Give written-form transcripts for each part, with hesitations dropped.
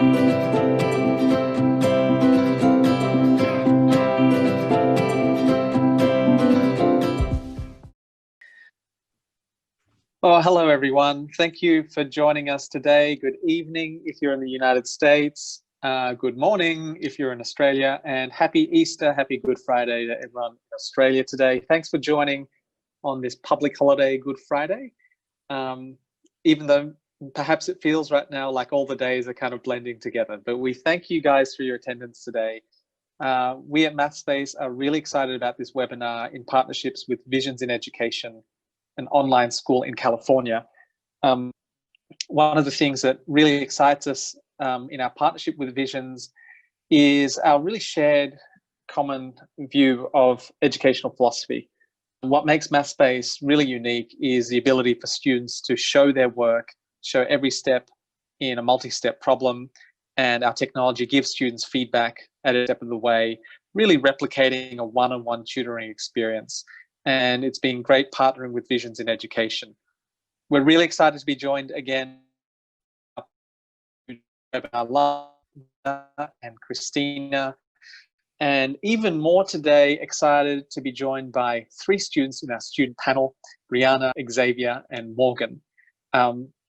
Oh, hello, everyone. Thank you for joining us today. Good evening if you're in the United States. Good morning if you're in Australia. And happy Easter, happy Good Friday to everyone in Australia today. Thanks for joining on this public holiday, Good Friday. Even though perhaps it feels right now like all the days are kind of blending together. But we thank you guys for your attendance today. We at Mathspace are really excited about this webinar in partnerships with Visions in Education, an online school in California. One of the things that really excites us in our partnership with Visions is our really shared common view of educational philosophy. What makes Mathspace really unique is the ability for students to show their work, show every step in a multi-step problem, and our technology gives students feedback at a step of the way, really replicating a one-on-one tutoring experience. And it's been great partnering with Visions in Education. We're really excited to be joined again by Lana and Christina, and even more today, excited to be joined by 3 students in our student panel, Brianna, Xavier, and Morgan.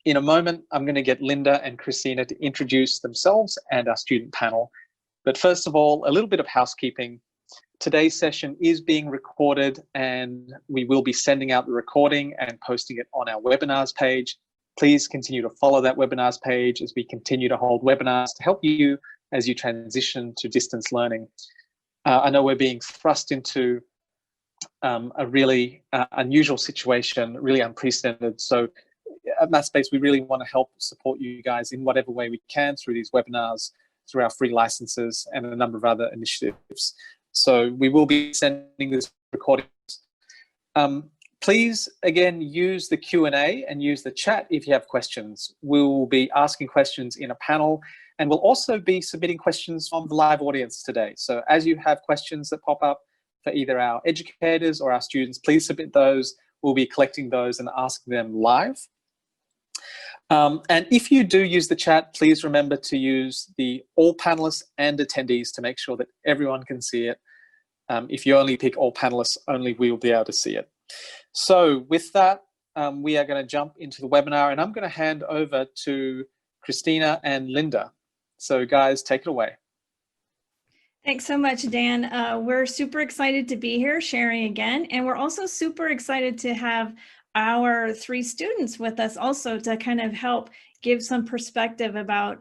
In a moment, I'm going to get Linda and Christina to introduce themselves and our student panel. But first of all, a little bit of housekeeping. Today's session is being recorded and we will be sending out the recording and posting it on our webinars page. Please continue to follow that webinars page as we continue to hold webinars to help you as you transition to distance learning. I know we're being thrust into a really unusual situation, really unprecedented. So at Mathspace, we really want to help support you guys in whatever way we can through these webinars, through our free licenses and a number of other initiatives. So we will be sending this recording. Please, again, use the Q&A and use the chat if you have questions. We will be asking questions in a panel, and we'll also be submitting questions from the live audience today. So as you have questions that pop up for either our educators or our students, please submit those. We'll be collecting those and asking them live. And if you do use the chat, please remember to use the all panelists and attendees to make sure that everyone can see it. If you only pick all panelists, only we will be able to see it. So with that, we are going to jump into the webinar, and I'm going to hand over to Christina and Linda. So guys, take it away. Thanks so much, Dan. We're super excited to be here sharing again, and we're also super excited to have our 3 students with us also to kind of help give some perspective about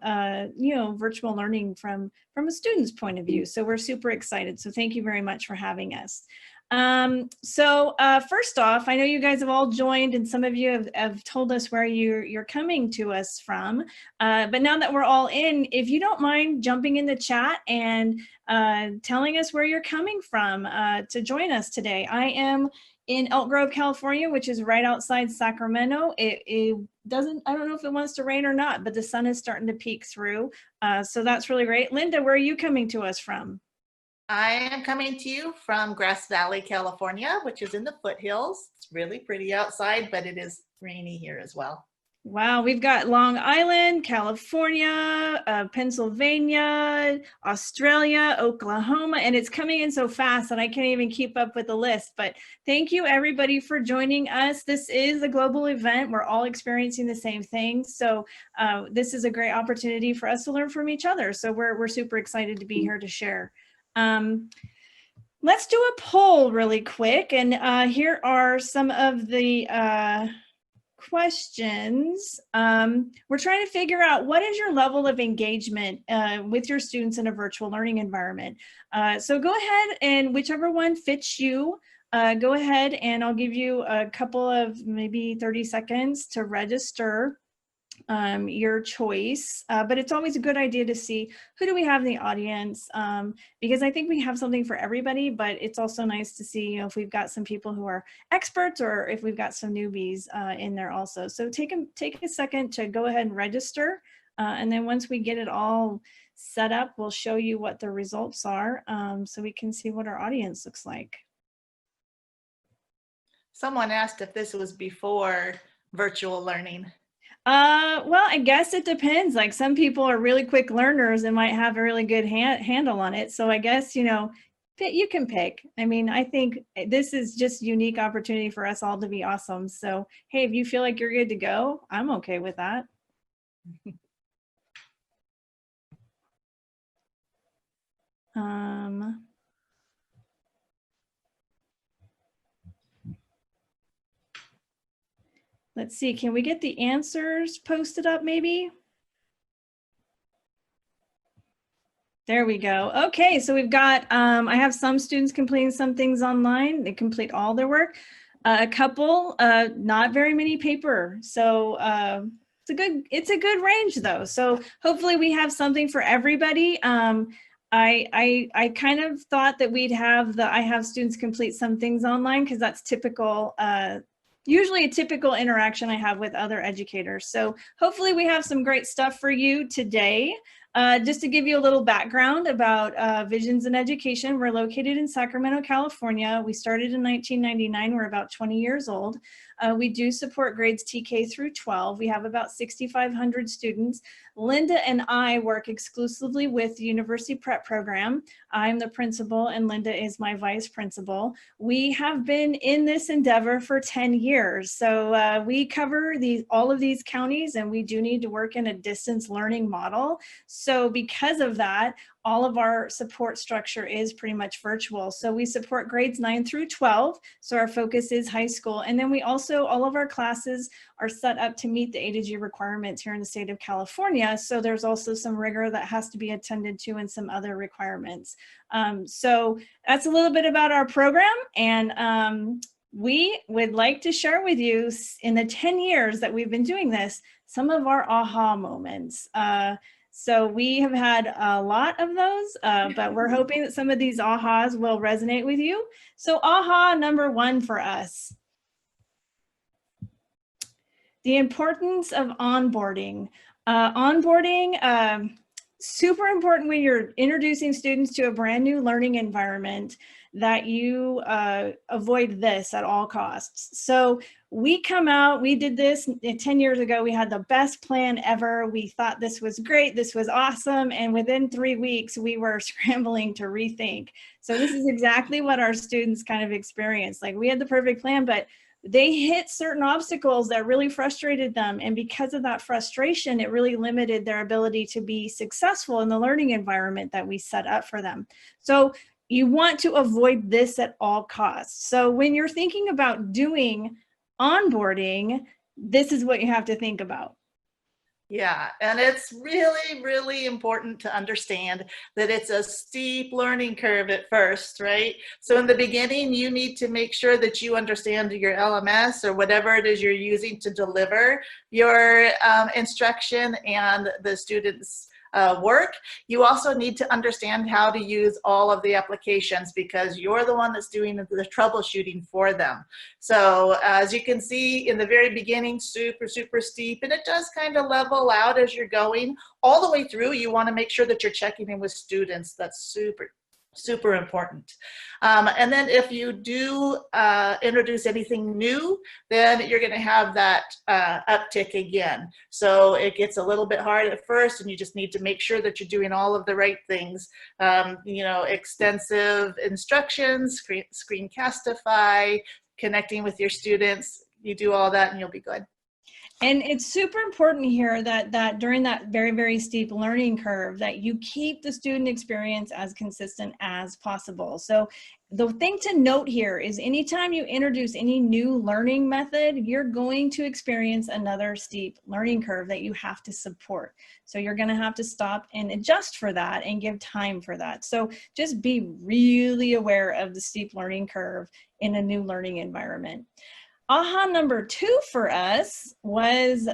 virtual learning from a student's point of view. So we're super excited. So thank you very much for having us. First off, I know you guys have all joined and some of you have told us where you're coming to us from. But now that we're all in, if you don't mind jumping in the chat and telling us where you're coming from to join us today. I am in Elk Grove, California, which is right outside Sacramento. It doesn't, I don't know if it wants to rain or not, but the sun is starting to peek through. So that's really great. Linda, where are you coming to us from? I am coming to you from Grass Valley, California, which is in the foothills. It's really pretty outside, but it is rainy here as well. Wow, we've got Long Island, California, Pennsylvania, Australia, Oklahoma, and it's coming in so fast that I can't even keep up with the list. But thank you everybody for joining us. This is a global event. We're all experiencing the same thing. So this is a great opportunity for us to learn from each other. So we're super excited to be here to share. Let's do a poll really quick. And here are some of the questions. We're trying to figure out what is your level of engagement with your students in a virtual learning environment. So go ahead and whichever one fits you, go ahead and I'll give you a couple of maybe 30 seconds to register your choice, but it's always a good idea to see who do we have in the audience, because I think we have something for everybody, but it's also nice to see, if we've got some people who are experts or if we've got some newbies in there also. So take a second to go ahead and register, and then once we get it all set up, we'll show you what the results are, so we can see what our audience looks like. Someone asked if this was before virtual learning. Well, I guess it depends. Like some people are really quick learners and might have a really good handle on it. So I guess, you know, you can pick. I mean, I think this is just unique opportunity for us all to be awesome. So, hey, if you feel like you're good to go, I'm okay with that. Let's see, can we get the answers posted up maybe? There we go. Okay, so we've got, I have some students completing some things online. They complete all their work. A couple, not very many paper. So it's a good range though. So hopefully we have something for everybody. I kind of thought that we'd have I have students complete some things online because that's typical, usually a typical interaction I have with other educators. So hopefully we have some great stuff for you today. Just to give you a little background about Visions in Education, we're located in Sacramento, California. We started in 1999. We're about 20 years old. We do support grades TK through 12. We have about 6,500 students. Linda and I work exclusively with the University Prep program. I'm the principal and Linda is my vice principal. We have been in this endeavor for 10 years. So we cover all of these counties, and we do need to work in a distance learning model. So because of that, all of our support structure is pretty much virtual. So we support grades 9 through 12. So our focus is high school. And then we also, all of our classes are set up to meet the A to G requirements here in the state of California. So there's also some rigor that has to be attended to and some other requirements. So that's a little bit about our program. And we would like to share with you in the 10 years that we've been doing this, some of our aha moments. So we have had a lot of those, but we're hoping that some of these ahas will resonate with you. So aha number 1 for us. The importance of onboarding. Onboarding, super important when you're introducing students to a brand new learning environment, that you avoid this at all costs. So we come out, we did this 10 years ago. We had the best plan ever. We thought this was great. This was awesome. And within 3 weeks, we were scrambling to rethink. So this is exactly what our students kind of experienced. Like we had the perfect plan, but they hit certain obstacles that really frustrated them. And because of that frustration, it really limited their ability to be successful in the learning environment that we set up for them. So you want to avoid this at all costs. So when you're thinking about doing onboarding, this is what you have to think about. Yeah, and it's really, really important to understand that it's a steep learning curve at first, right? So in the beginning, you need to make sure that you understand your LMS or whatever it is you're using to deliver your instruction and the students' work. You also need to understand how to use all of the applications because you're the one that's doing the troubleshooting for them. So as you can see in the very beginning, super, super steep, and it does kind of level out as you're going all the way through. You want to make sure that you're checking in with students. That's super important. And then if you do introduce anything new, then you're going to have that uptick again. So it gets a little bit hard at first, and you just need to make sure that you're doing all of the right things. You know, extensive instructions, Screencastify, connecting with your students. You do all that and you'll be good. And it's super important here that during that very, very steep learning curve, that you keep the student experience as consistent as possible. So the thing to note here is anytime you introduce any new learning method, you're going to experience another steep learning curve that you have to support. So you're going to have to stop and adjust for that and give time for that. So just be really aware of the steep learning curve in a new learning environment. Aha number 2 for us was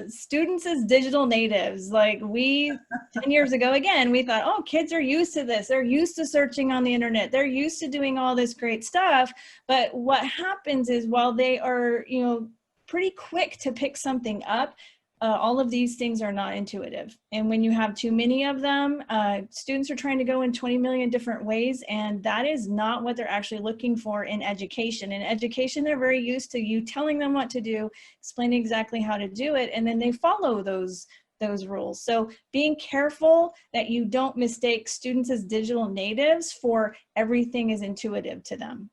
students as digital natives. Like 10 years ago, again, we thought, oh, kids are used to this. They're used to searching on the internet. They're used to doing all this great stuff. But what happens is while they are, you know, pretty quick to pick something up, all of these things are not intuitive. And when you have too many of them, students are trying to go in 20 million different ways, and that is not what they're actually looking for in education. In education, they're very used to you telling them what to do, explaining exactly how to do it, and then they follow those rules. So being careful that you don't mistake students as digital natives for everything is intuitive to them.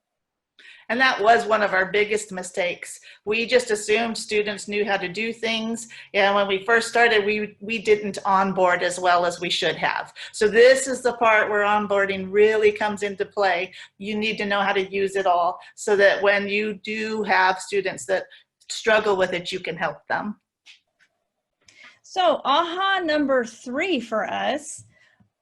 And that was one of our biggest mistakes. We just assumed students knew how to do things. And when we first started, we didn't onboard as well as we should have. So this is the part where onboarding really comes into play. You need to know how to use it all so that when you do have students that struggle with it, you can help them. So aha number 3 for us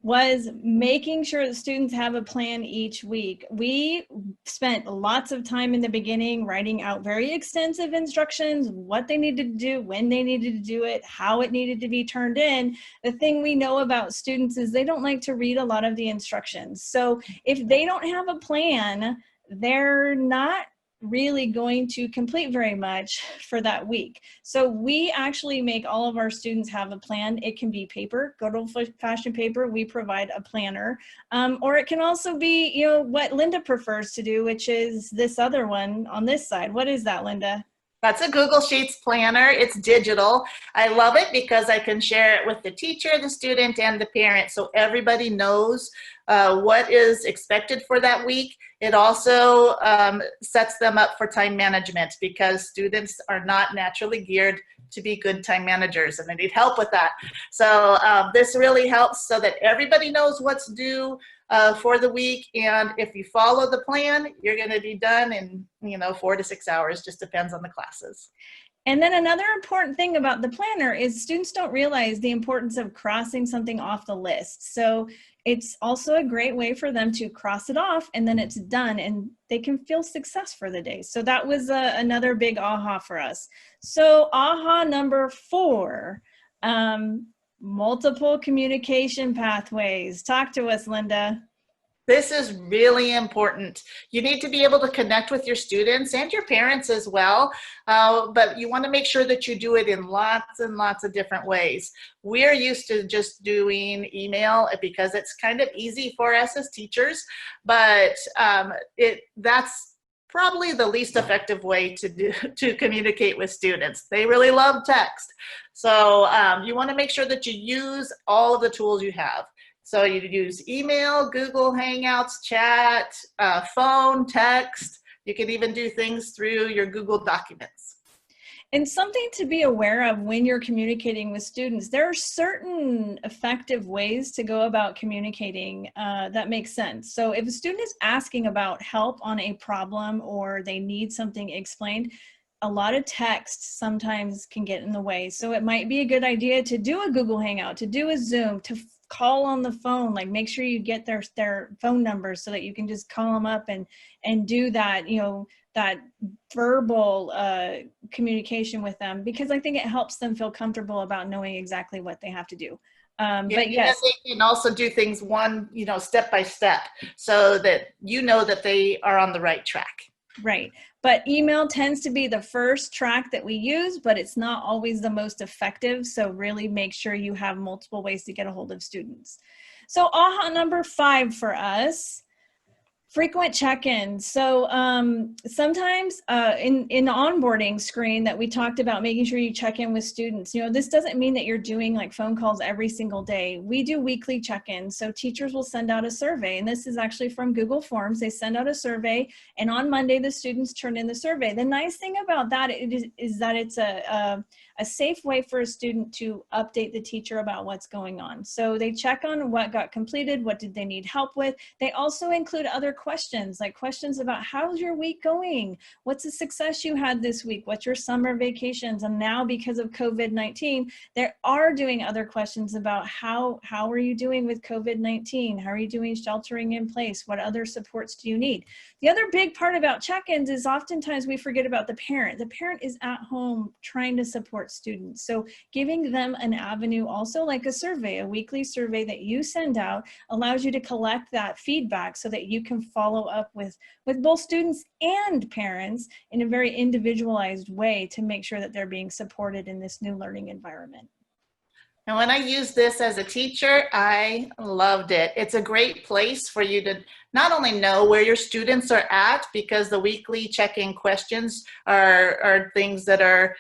was making sure that students have a plan each week. We spent lots of time in the beginning writing out very extensive instructions, what they needed to do, when they needed to do it, how it needed to be turned in. The thing we know about students is they don't like to read a lot of the instructions. So if they don't have a plan, they're not really going to complete very much for that week. So we actually make all of our students have a plan. It can be paper, good old-fashioned paper. We provide a planner, or it can also be, you know, what Linda prefers to do, which is this other one on this side. What is that, Linda? That's a Google Sheets planner. It's digital. I love it because I can share it with the teacher, the student, and the parent, so everybody knows what is expected for that week. It also sets them up for time management because students are not naturally geared to be good time managers, and they need help with that. So this really helps so that everybody knows what's due for the week, and if you follow the plan, you're going to be done in 4 to 6 hours. Just depends on the classes. And then another important thing about the planner is students don't realize the importance of crossing something off the list. So it's also a great way for them to cross it off, and then it's done and they can feel success for the day. So that was another big aha for us. So aha number 4, multiple communication pathways. Talk to us, Linda. This is really important. You need to be able to connect with your students and your parents as well, but you want to make sure that you do it in lots and lots of different ways. We're used to just doing email because it's kind of easy for us as teachers, but that's probably the least effective way to communicate with students. They really love text. So you want to make sure that you use all of the tools you have. So you use email, Google Hangouts, chat, phone, text. You can even do things through your Google Documents. And something to be aware of when you're communicating with students, there are certain effective ways to go about communicating that make sense. So if a student is asking about help on a problem or they need something explained, a lot of text sometimes can get in the way. So it might be a good idea to do a Google Hangout, to do a Zoom, to call on the phone, like make sure you get their phone numbers so that you can just call them up and do that, that verbal communication with them, because I think it helps them feel comfortable about knowing exactly what they have to do. But yes, they can also do things step by step so that you know that they are on the right track. Right. But email tends to be the first track that we use, but it's not always the most effective. So really make sure you have multiple ways to get a hold of students. So aha number 5 for us, frequent check-ins. So sometimes in the onboarding screen that we talked about, making sure you check in with students, this doesn't mean that you're doing like phone calls every single day. We do weekly check-ins. So teachers will send out a survey, and this is actually from Google Forms. They send out a survey, and on Monday, the students turn in the survey. The nice thing about that is that it's a safe way for a student to update the teacher about what's going on. So they check on what got completed, what did they need help with. They also include other questions, like questions about how's your week going? What's the success you had this week? What's your summer vacations? And now because of COVID-19, they are doing other questions about how are you doing with COVID-19? How are you doing sheltering in place? What other supports do you need? The other big part about check-ins is oftentimes we forget about the parent. The parent is at home trying to support support students. So giving them an avenue, also like a survey, a weekly survey that you send out, allows you to collect that feedback so that you can follow up with both students and parents in a very individualized way to make sure that they're being supported in this new learning environment. And when I used this as a teacher, I loved it. It's a great place for you to not only know where your students are at, because the weekly check-in questions are things that are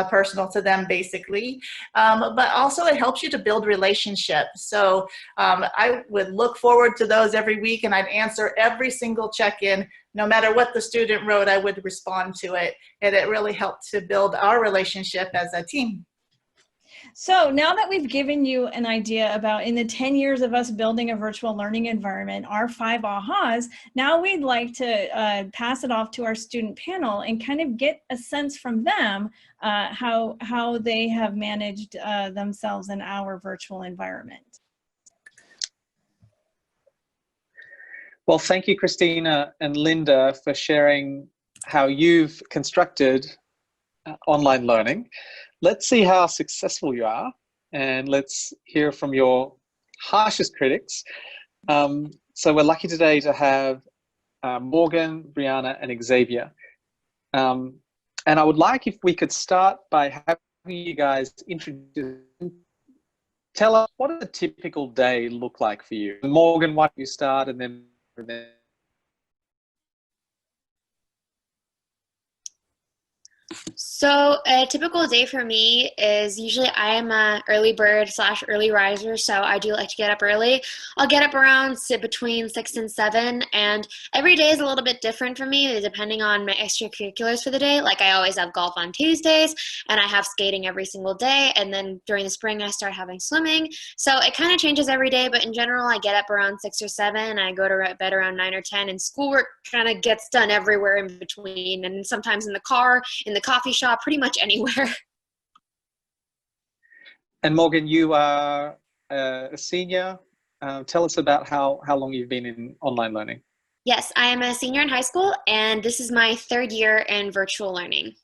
personal to them, basically, but also it helps you to build relationships. So I would look forward to those every week, and I'd answer every single check-in. No matter what the student wrote, I would respond to it. And it really helped to build our relationship as a team. So now that we've given you an idea about, in the 10 years of us building a virtual learning environment, our 5 ahas, now we'd like to pass it off to our student panel and kind of get a sense from them how they have managed themselves in our virtual environment. Well, thank you, Christina and Linda, for sharing how you've constructed online learning. Let's see how successful you are, and let's hear from your harshest critics. So we're lucky today to have Morgan, Brianna, and Xavier. And I would like if we could start by having you guys tell us, what does a typical day look like for you? Morgan, why don't you start, and then So a typical day for me is usually I am a early bird / early riser, so I do like to get up early. I'll get up around between 6 and 7, and every day is a little bit different for me depending on my extracurriculars for the day. Like I always have golf on Tuesdays, and I have skating every single day, and then during the spring I start having swimming. So it kind of changes every day, but in general I get up around 6 or 7, I go to bed around 9 or 10, and schoolwork kind of gets done everywhere in between, and sometimes in the car, in the coffee shop, pretty much anywhere. And Morgan, you are a senior. Tell us about how long you've been in online learning. Yes, I am a senior in high school, and this is my 3rd year in virtual learning.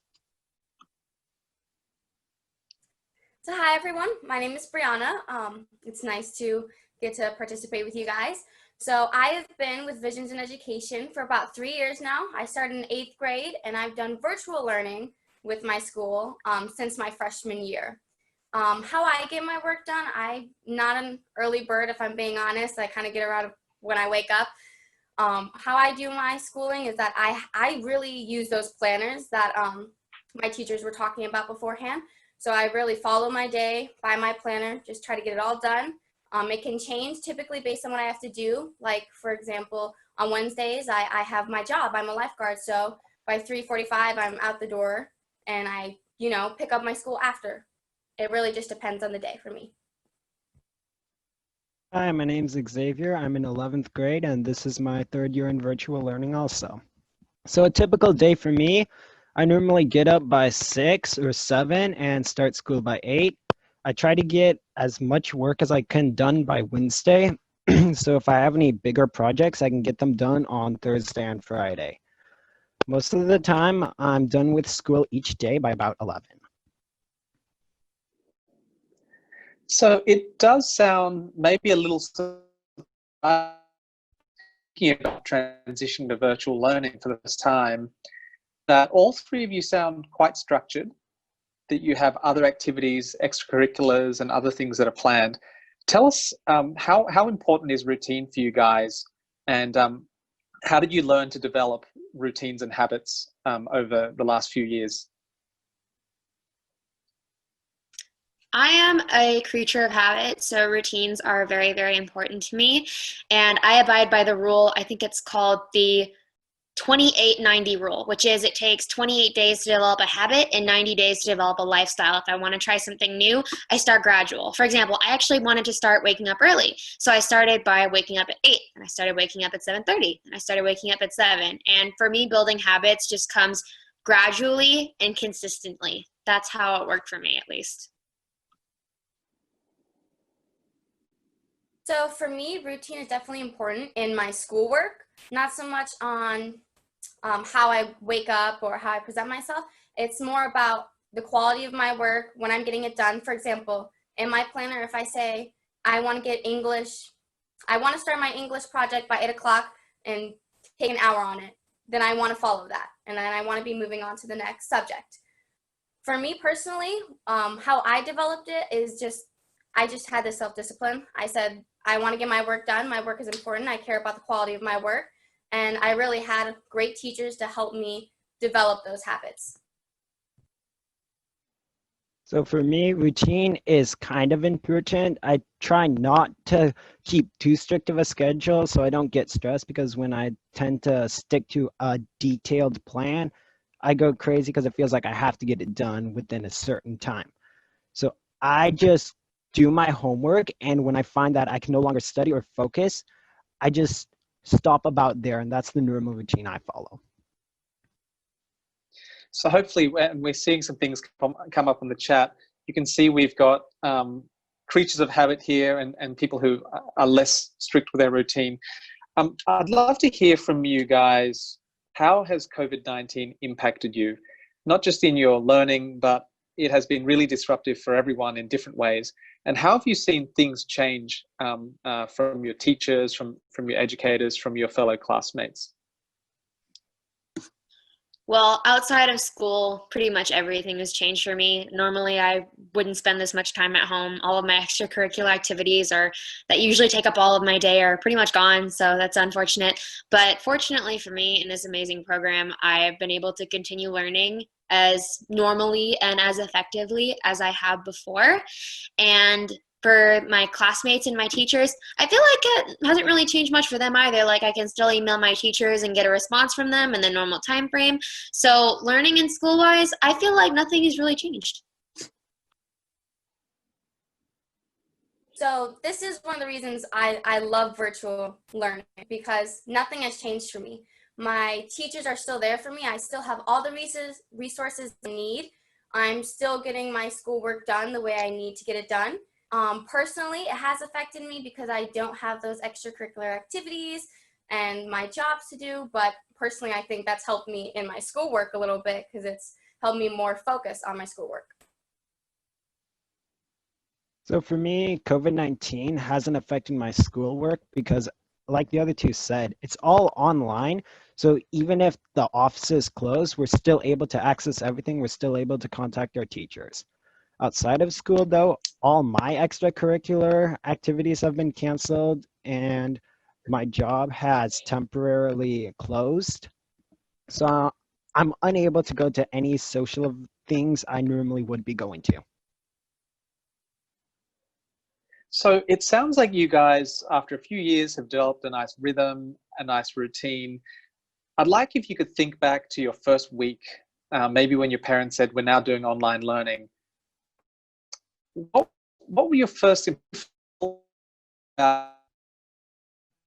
So hi everyone, my name is Brianna. It's nice to get to participate with you guys. So I have been with Visions in Education for about 3 years now. I started in 8th grade, and I've done virtual learning with my school since my freshman year. How I get my work done, I'm not an early bird, if I'm being honest. I kind of get around when I wake up. How I do my schooling is that I really use those planners that my teachers were talking about beforehand. So I really follow my day by my planner, just try to get it all done. It can change typically based on what I have to do. Like, for example, on Wednesdays, I have my job. I'm a lifeguard, so by 3:45, I'm out the door, and I, pick up my school after. It really just depends on the day for me. Hi, my name's Xavier. I'm in 11th grade, and this is my 3rd year in virtual learning also. So a typical day for me, I normally get up by 6 or 7 and start school by 8. I try to get as much work as I can done by Wednesday. So if I have any bigger projects, I can get them done on Thursday and Friday. Most of the time, I'm done with school each day by about 11. So it does sound maybe a little surprising about transition to virtual learning for the first time, that all 3 of you sound quite structured, that you have other activities, extracurriculars, and other things that are planned. Tell us how important is routine for you guys, and how did you learn to develop routines and habits over the last few years? I am a creature of habit, so routines are very, very important to me. And I abide by the rule, I think it's called the 28-90 rule, which is it takes 28 days to develop a habit and 90 days to develop a lifestyle. If I want to try something new, I start gradual. For example, I actually wanted to start waking up early. So I started by waking up at 8, and I started waking up at 7:30, and I started waking up at 7. And for me, building habits just comes gradually and consistently. That's how it worked for me, at least. So for me, routine is definitely important in my schoolwork, not so much on how I wake up or how I present myself. It's more about the quality of my work, when I'm getting it done. For example, in my planner, if I say I want to get English, I want to start my English project by 8 o'clock and take an hour on it, then I want to follow that. And then I want to be moving on to the next subject. For me personally, how I developed it is I just had this self-discipline. I said, I want to get my work done. My work is important. I care about the quality of my work. And I really had great teachers to help me develop those habits. So for me, routine is kind of important. I try not to keep too strict of a schedule so I don't get stressed, because when I tend to stick to a detailed plan, I go crazy because it feels like I have to get it done within a certain time. So I just do my homework, and when I find that I can no longer study or focus, I just stop about there, and that's the normal routine I follow. So hopefully, when we're seeing some things come up on the chat, you can see we've got creatures of habit here and people who are less strict with their routine. I'd love to hear from you guys. How has COVID-19 impacted you? Not just in your learning, but it has been really disruptive for everyone in different ways. And how have you seen things change from your teachers, from your educators, from your fellow classmates? Well, outside of school, pretty much everything has changed for me. Normally, I wouldn't spend this much time at home. All of my extracurricular activities that usually take up all of my day are pretty much gone, so that's unfortunate. But fortunately for me, in this amazing program, I've been able to continue learning as normally and as effectively as I have before. And for my classmates and my teachers, I feel like it hasn't really changed much for them either. Like, I can still email my teachers and get a response from them in the normal time frame. So learning and school-wise, I feel like nothing has really changed. So this is one of the reasons I love virtual learning, because nothing has changed for me. My teachers are still there for me. I still have all the resources I need. I'm still getting my schoolwork done the way I need to get it done. Personally, it has affected me because I don't have those extracurricular activities and my jobs to do, but personally, I think that's helped me in my schoolwork a little bit because it's helped me more focus on my schoolwork. So for me, COVID-19 hasn't affected my schoolwork because, like the other two said, it's all online. So even if the office is closed, we're still able to access everything. We're still able to contact our teachers. Outside of school, though, all my extracurricular activities have been canceled, and my job has temporarily closed. So I'm unable to go to any social things I normally would be going to. So it sounds like you guys, after a few years, have developed a nice rhythm, a nice routine. I'd like if you could think back to your first week, maybe when your parents said, we're now doing online learning. What were your first impressions about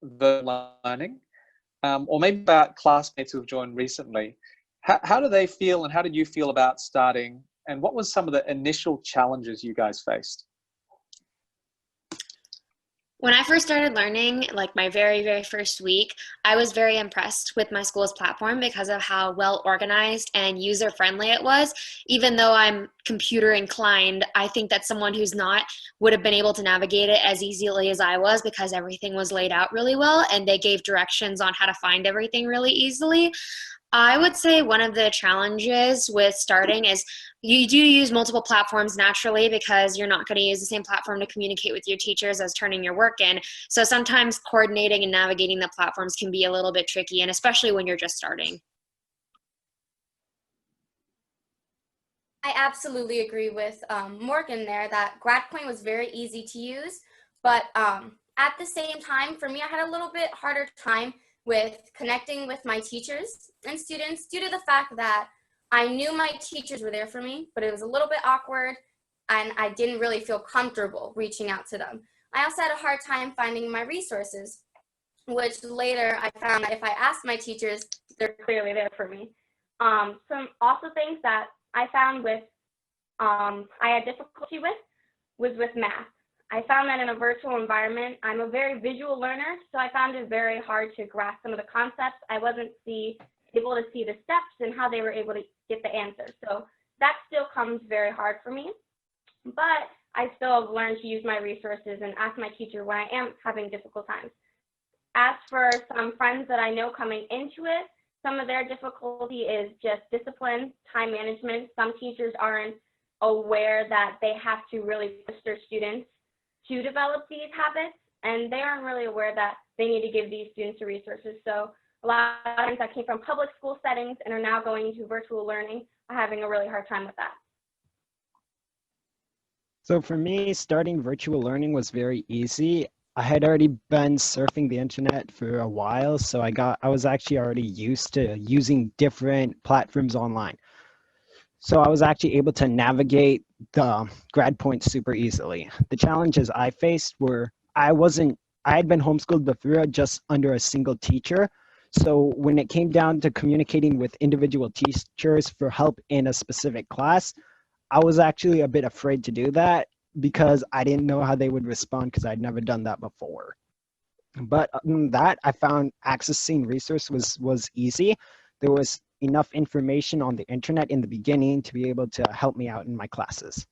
the learning, or maybe about classmates who have joined recently? How do they feel, and how did you feel about starting? And what was some of the initial challenges you guys faced? When I first started learning, like my very, very first week, I was very impressed with my school's platform because of how well organized and user-friendly it was. Even though I'm computer inclined, I think that someone who's not would have been able to navigate it as easily as I was because everything was laid out really well and they gave directions on how to find everything really easily. I would say one of the challenges with starting is you do use multiple platforms naturally because you're not going to use the same platform to communicate with your teachers as turning your work in. So sometimes coordinating and navigating the platforms can be a little bit tricky, and especially when you're just starting. I absolutely agree with Morgan there that GradPoint was very easy to use, but at the same time, for me, I had a little bit harder time with connecting with my teachers and students due to the fact that I knew my teachers were there for me, but it was a little bit awkward and I didn't really feel comfortable reaching out to them. I also had a hard time finding my resources, which later I found that if I asked my teachers, they're clearly there for me. Some also things that I found I had difficulty with was with math. I found that in a virtual environment, I'm a very visual learner, so I found it very hard to grasp some of the concepts. I wasn't able to see the steps and how they were able to get the answers. So that still comes very hard for me, but I still have learned to use my resources and ask my teacher when I am having difficult times. As for some friends that I know coming into it, some of their difficulty is just discipline, time management. Some teachers aren't aware that they have to really push their students to develop these habits, and they aren't really aware that they need to give these students the resources. So a lot of times that came from public school settings and are now going into virtual learning are having a really hard time with that. So for me, starting virtual learning was very easy. I had already been surfing the internet for a while, so I was actually already used to using different platforms online. So I was actually able to navigate the grad points super easily. The challenges I faced were I had been homeschooled before just under a single teacher. So when it came down to communicating with individual teachers for help in a specific class, I was actually a bit afraid to do that because I didn't know how they would respond because I'd never done that before. But other than that, I found accessing resource was easy. There was enough information on the internet in the beginning to be able to help me out in my classes.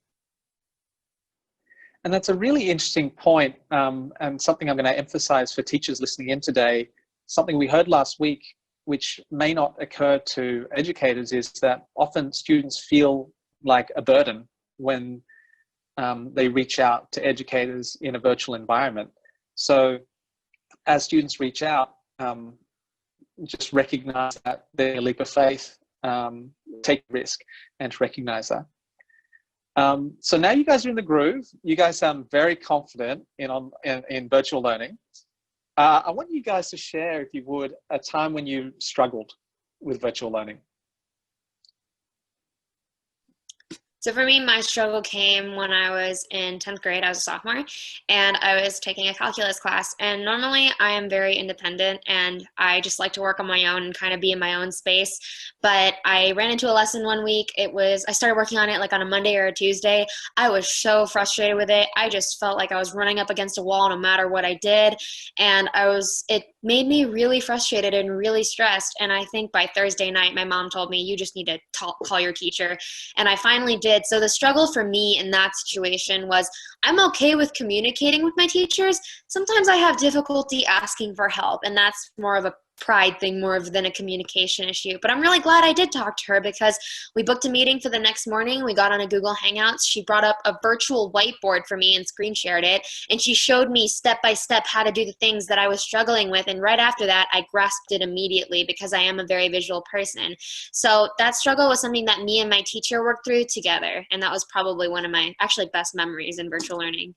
And that's a really interesting point, and something I'm going to emphasize for teachers listening in today. Something we heard last week, which may not occur to educators, is that often students feel like a burden when they reach out to educators in a virtual environment. So as students reach out, just recognize that they're a leap of faith, take risk, and to recognize that. So now you guys are in the groove. You guys sound very confident in virtual learning. I want you guys to share, if you would, a time when you struggled with virtual learning. So for me, my struggle came when I was in 10th grade. I was a sophomore, and I was taking a calculus class. And normally I am very independent, and I just like to work on my own and kind of be in my own space. But I ran into a lesson one week. I started working on it like on a Monday or a Tuesday. I was so frustrated with it. I just felt like I was running up against a wall no matter what I did. And it made me really frustrated and really stressed. And I think by Thursday night, my mom told me, you just need to call your teacher. And I finally did. So the struggle for me in that situation was I'm okay with communicating with my teachers. Sometimes I have difficulty asking for help, and that's more of a pride thing more than a communication issue. But I'm really glad I did talk to her because we booked a meeting for the next morning. We got on a Google Hangouts. She brought up a virtual whiteboard for me and screen shared it. And she showed me step by step how to do the things that I was struggling with. And right after that, I grasped it immediately because I am a very visual person. So that struggle was something that me and my teacher worked through together. And that was probably one of my actually best memories in virtual learning.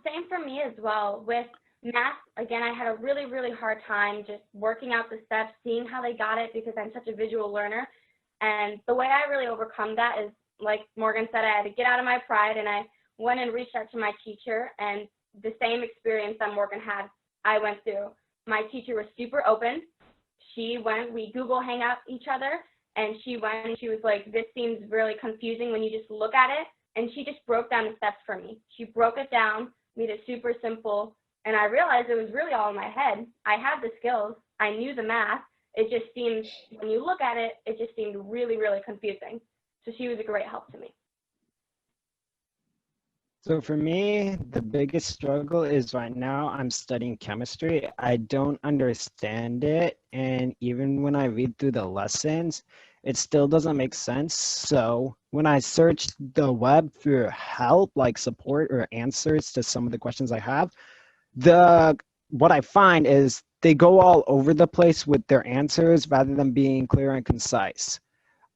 Same for me as well. With math, again, I had a really, really hard time just working out the steps, seeing how they got it because I'm such a visual learner. And the way I really overcome that is, like Morgan said, I had to get out of my pride, and I went and reached out to my teacher, and the same experience that Morgan had, I went through. My teacher was super open. We Google Hangout each other, and she was like, this seems really confusing when you just look at it. And she just broke down the steps for me. She broke it down, made it super simple, and I realized it was really all in my head. I had the skills. I knew the math. It just seemed, when you look at it, it just seemed really, really confusing. So she was a great help to me. So for me, the biggest struggle is right now I'm studying chemistry. I don't understand it, and even when I read through the lessons, it still doesn't make sense. So when I search the web for help, like support or answers to some of the questions I have, what I find is they go all over the place with their answers rather than being clear and concise.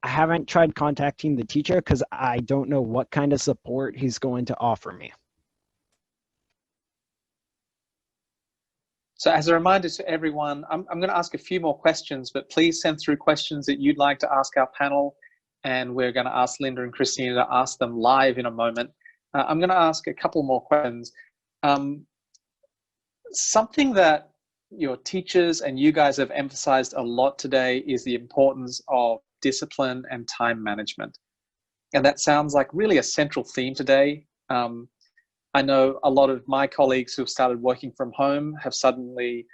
I haven't tried contacting the teacher because I don't know what kind of support he's going to offer me. So as a reminder to everyone, I'm going to ask a few more questions, but please send through questions that you'd like to ask our panel, and we're going to ask Linda and Christina to ask them live in a moment. I'm going to ask a couple more questions. Something that your teachers and you guys have emphasized a lot today is the importance of discipline and time management. And that sounds like really a central theme today. I know a lot of my colleagues who've started working from home have suddenly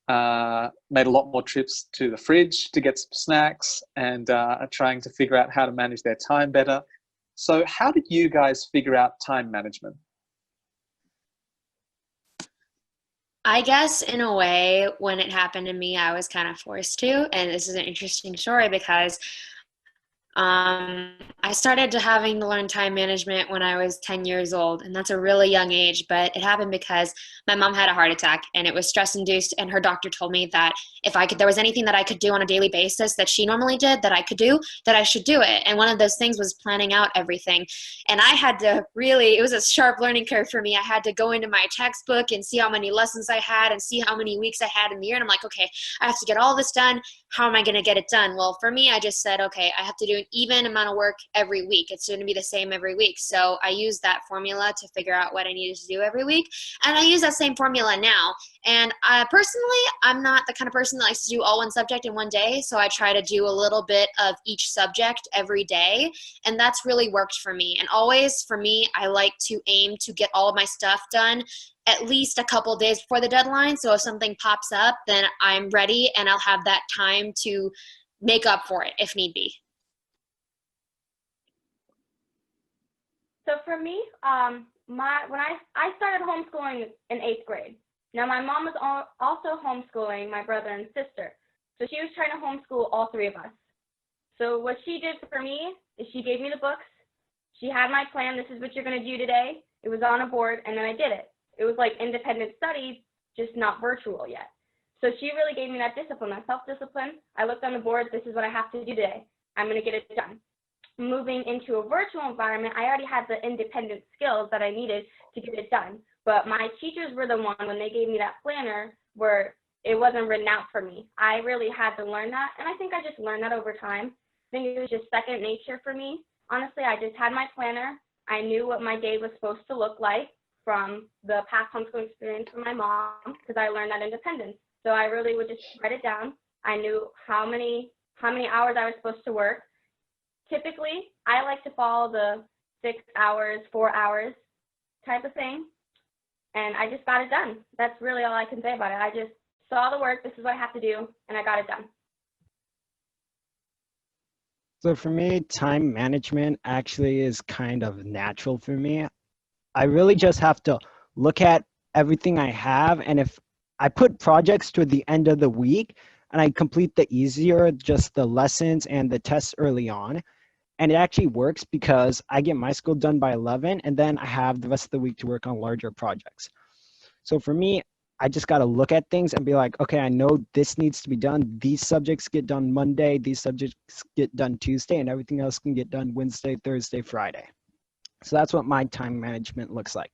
made a lot more trips to the fridge to get some snacks, and are trying to figure out how to manage their time better. So how did you guys figure out time management? I guess in a way, when it happened to me, I was kind of forced to. And this is an interesting story because I started to having to learn time management when I was 10 years old, and that's a really young age, but it happened because my mom had a heart attack and it was stress induced, and her doctor told me that if there was anything that I could do on a daily basis that she normally did that I could do, that I should do it. And one of those things was planning out everything. And I had to really, it was a sharp learning curve for me. I had to go into my textbook and see how many lessons I had and see how many weeks I had in the year. And I'm like, okay, I have to get all this done. How am I going to get it done? Well, for me, I just said, okay, I have to do an even amount of work every week. It's going to be the same every week. So I used that formula to figure out what I needed to do every week. And I use that same formula now. And personally, I'm not the kind of person that likes to do all one subject in one day. So I try to do a little bit of each subject every day. And that's really worked for me. And always for me, I like to aim to get all of my stuff done at least a couple days before the deadline. So if something pops up, then I'm ready and I'll have that time to make up for it if need be. So for me, when I started homeschooling in 8th grade. Now my mom was also homeschooling my brother and sister. So she was trying to homeschool all three of us. So what she did for me is she gave me the books. She had my plan. This is what you're going to do today. It was on a board, and then I did it. It was like independent study, just not virtual yet. So she really gave me that discipline, that self-discipline. I looked on the board. This is what I have to do today. I'm going to get it done. Moving into a virtual environment, I already had the independent skills that I needed to get it done. But my teachers were the one, when they gave me that planner, where it wasn't written out for me. I really had to learn that, and I think I just learned that over time. I think it was just second nature for me. Honestly, I just had my planner. I knew what my day was supposed to look like from the past homeschooling experience from my mom, because I learned that independence. So I really would just write it down. I knew how many hours I was supposed to work. Typically, I like to follow the 6 hours, 4 hours type of thing, and I just got it done. That's really all I can say about it. I just saw the work, this is what I have to do, and I got it done. So for me, time management actually is kind of natural for me. I really just have to look at everything I have, and if I put projects toward the end of the week and I complete the easier, just the lessons and the tests early on, and it actually works because I get my school done by 11, and then I have the rest of the week to work on larger projects. So for me, I just got to look at things and be like, okay, I know this needs to be done. These subjects get done Monday, these subjects get done Tuesday, and everything else can get done Wednesday, Thursday, Friday. So that's what my time management looks like.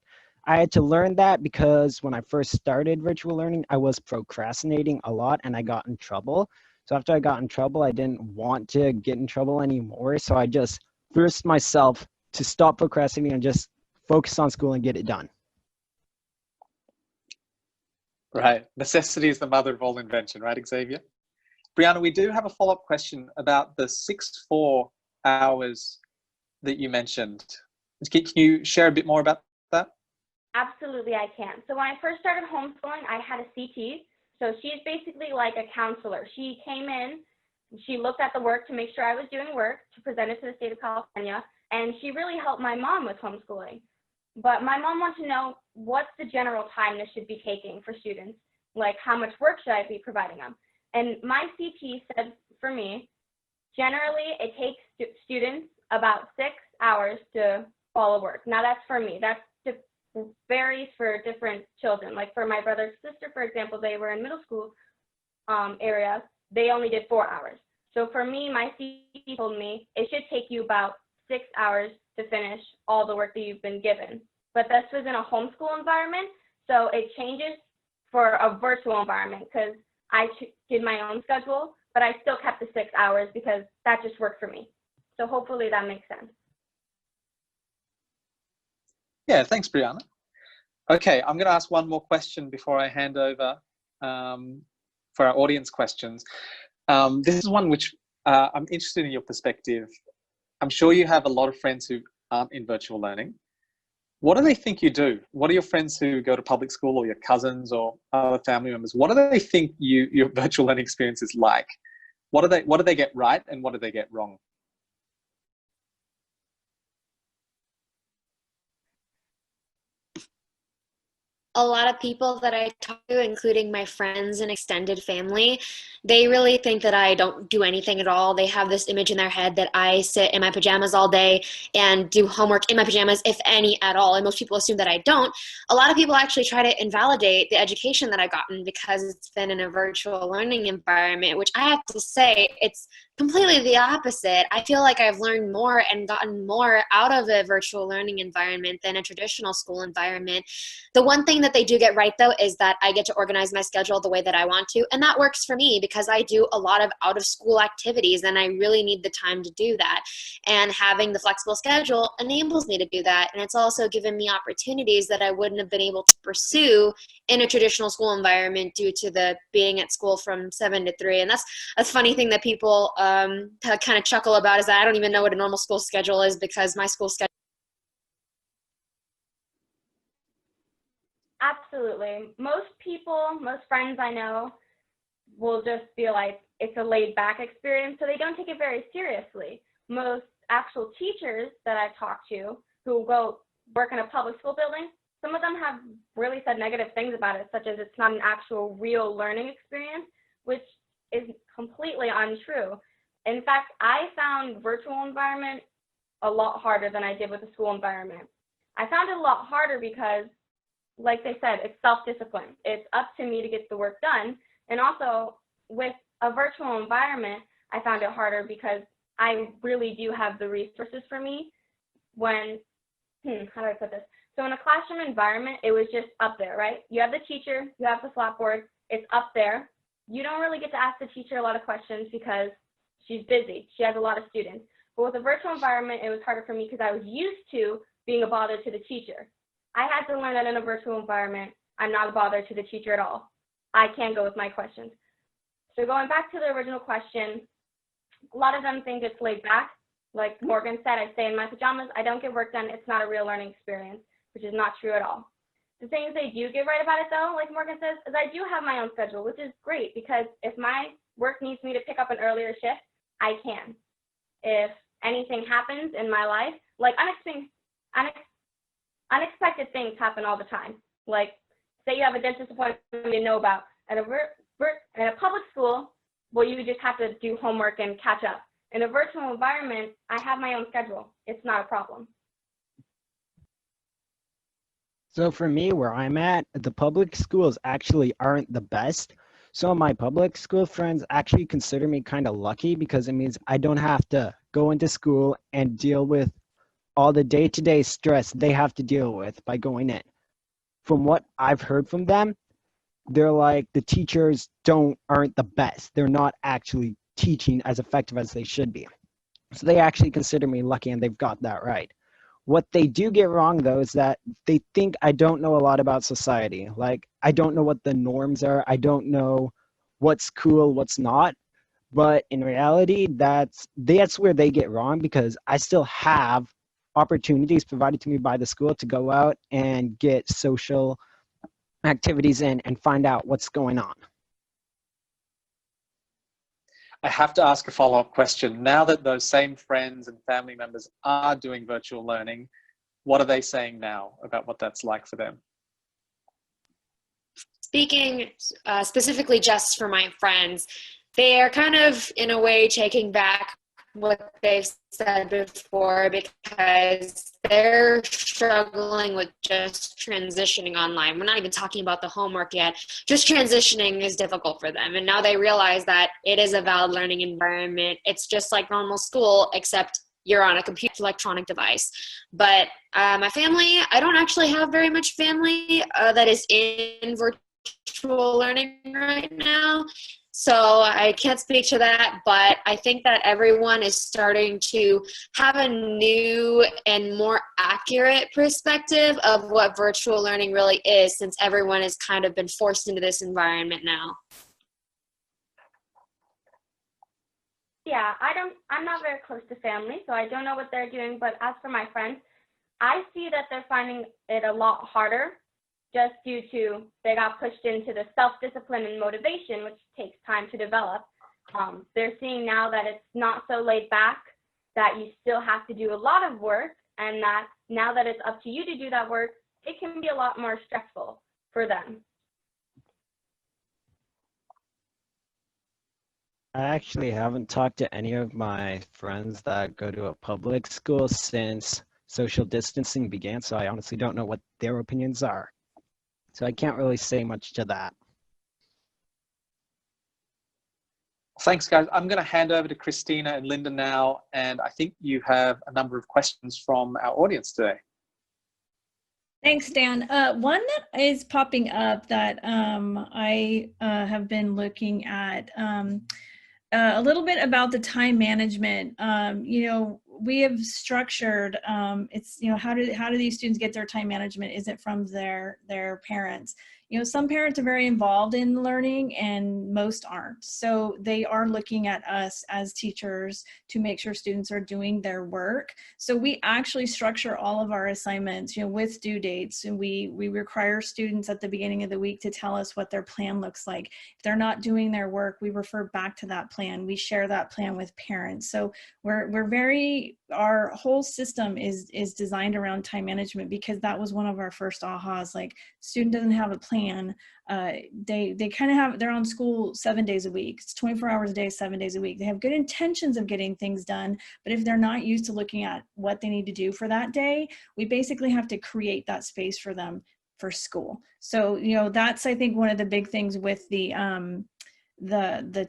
I had to learn that because when I first started virtual learning, I was procrastinating a lot and I got in trouble. So after I got in trouble, I didn't want to get in trouble anymore. So I just forced myself to stop procrastinating and just focus on school and get it done. Right. Necessity is the mother of all invention, right, Xavier? Brianna, we do have a follow-up question about the 6-4 hours that you mentioned. Can you share a bit more about that? Absolutely, I can. So when I first started homeschooling, I had a CT. So she's basically like a counselor. She came in, she looked at the work to make sure I was doing work, to present it to the state of California, and she really helped my mom with homeschooling. But my mom wanted to know, what's the general time this should be taking for students? Like, how much work should I be providing them? And my CT said for me, generally it takes students about 6 hours to follow work. Now that's for me. That varies for different children. Like for my brother's sister, for example, they were in middle school area. They only did 4 hours. So for me, my CT told me it should take you about 6 hours to finish all the work that you've been given. But this was in a homeschool environment, so it changes for a virtual environment because I did my own schedule, but I still kept the 6 hours because that just worked for me. So hopefully that makes sense. Yeah, thanks, Brianna. Okay, I'm going to ask one more question before I hand over for our audience questions. This is one which I'm interested in your perspective. I'm sure you have a lot of friends who aren't in virtual learning. What do they think you do? What are your friends who go to public school, or your cousins or other family members? What do they think your virtual learning experience is like? What do they get right, and what do they get wrong? A lot of people that I talk to, including my friends and extended family, they really think that I don't do anything at all. They have this image in their head that I sit in my pajamas all day and do homework in my pajamas, if any at all. And most people assume that I don't. A lot of people actually try to invalidate the education that I've gotten because it's been in a virtual learning environment, which I have to say, it's completely the opposite. I feel like I've learned more and gotten more out of a virtual learning environment than a traditional school environment. The one thing that they do get right, though, is that I get to organize my schedule the way that I want to. And that works for me because I do a lot of out of school activities and I really need the time to do that. And having the flexible schedule enables me to do that. And it's also given me opportunities that I wouldn't have been able to pursue in a traditional school environment due to the being at school from 7 to 3. And that's a funny thing that people kind of chuckle about, is that I don't even know what a normal school schedule is, because my school schedule. Absolutely. Most people, most friends I know will just feel like it's a laid back experience, so they don't take it very seriously. Most actual teachers that I've talked to who go work in a public school building, some of them have really said negative things about it, such as it's not an actual real learning experience, which is completely untrue. In fact, I found virtual environment a lot harder than I did with the school environment. I found it a lot harder because, like they said, it's self-discipline. It's up to me to get the work done. And also, with a virtual environment, I found it harder because I really do have the resources for me when, how do I put this? So in a classroom environment, it was just up there, right? You have the teacher, you have the Blackboard, it's up there. You don't really get to ask the teacher a lot of questions because she's busy. She has a lot of students. But with a virtual environment, it was harder for me because I was used to being a bother to the teacher. I had to learn that in a virtual environment, I'm not a bother to the teacher at all. I can go with my questions. So going back to the original question, a lot of them think it's laid back. Like Morgan said, I stay in my pajamas, I don't get work done, it's not a real learning experience, which is not true at all. The things they do get right about it though, like Morgan says, is I do have my own schedule, which is great because if my work needs me to pick up an earlier shift, I can. If anything happens in my life, like unexpected things happen all the time. Like, say you have a dentist appointment you know about. At a public school, well, you just have to do homework and catch up. In a virtual environment, I have my own schedule. It's not a problem. So for me, where I'm at, the public schools actually aren't the best. So my public school friends actually consider me kind of lucky because it means I don't have to go into school and deal with all the day-to-day stress they have to deal with by going in. From what I've heard from them, they're like the teachers aren't the best. They're not actually teaching as effective as they should be. So they actually consider me lucky, and they've got that right. What they do get wrong, though, is that they think I don't know a lot about society. Like, I don't know what the norms are. I don't know what's cool, what's not. But in reality, that's where they get wrong, because I still have opportunities provided to me by the school to go out and get social activities in and find out what's going on. I have to ask a follow-up question. Now that those same friends and family members are doing virtual learning, what are they saying now about what that's like for them? Speaking specifically just for my friends, they are kind of, in a way, taking back what they've said before because they're struggling with just transitioning online. We're not even talking about the homework yet. Just transitioning is difficult for them. And now they realize that it is a valid learning environment. It's just like normal school, except you're on a computer electronic device. But my family, I don't actually have very much family that is in virtual learning right now. So I can't speak to that, but I think that everyone is starting to have a new and more accurate perspective of what virtual learning really is, since everyone has kind of been forced into this environment now. Yeah, I'm not very close to family, so I don't know what they're doing, but as for my friends, I see that they're finding it a lot harder just due to they got pushed into the self-discipline and motivation, which takes time to develop. They're seeing now that it's not so laid back, that you still have to do a lot of work, and that now that it's up to you to do that work, it can be a lot more stressful for them. I actually haven't talked to any of my friends that go to a public school since social distancing began, so I honestly don't know what their opinions are. So I can't really say much to that. Thanks, guys. I'm going to hand over to Christina and Linda now, and I think you have a number of questions from our audience today. Thanks, Dan. One that is popping up that I have been looking at a little bit about the time management. You know, we have structured, it's, you know, how do these students get their time management? Is it from their parents? You know, some parents are very involved in learning and most aren't. So they are looking at us as teachers to make sure students are doing their work. So we actually structure all of our assignments, you know, with due dates, and we require students at the beginning of the week to tell us what their plan looks like. If they're not doing their work, we refer back to that plan. We share that plan with parents. So our whole system is designed around time management, because that was one of our first ahas. Like, student doesn't have a plan. They kind of have, they're on school 7 days a week. It's 24 hours a day, 7 days a week. They have good intentions of getting things done, but if they're not used to looking at what they need to do for that day, we basically have to create that space for them for school. So, you know, that's, I think, one of the big things with the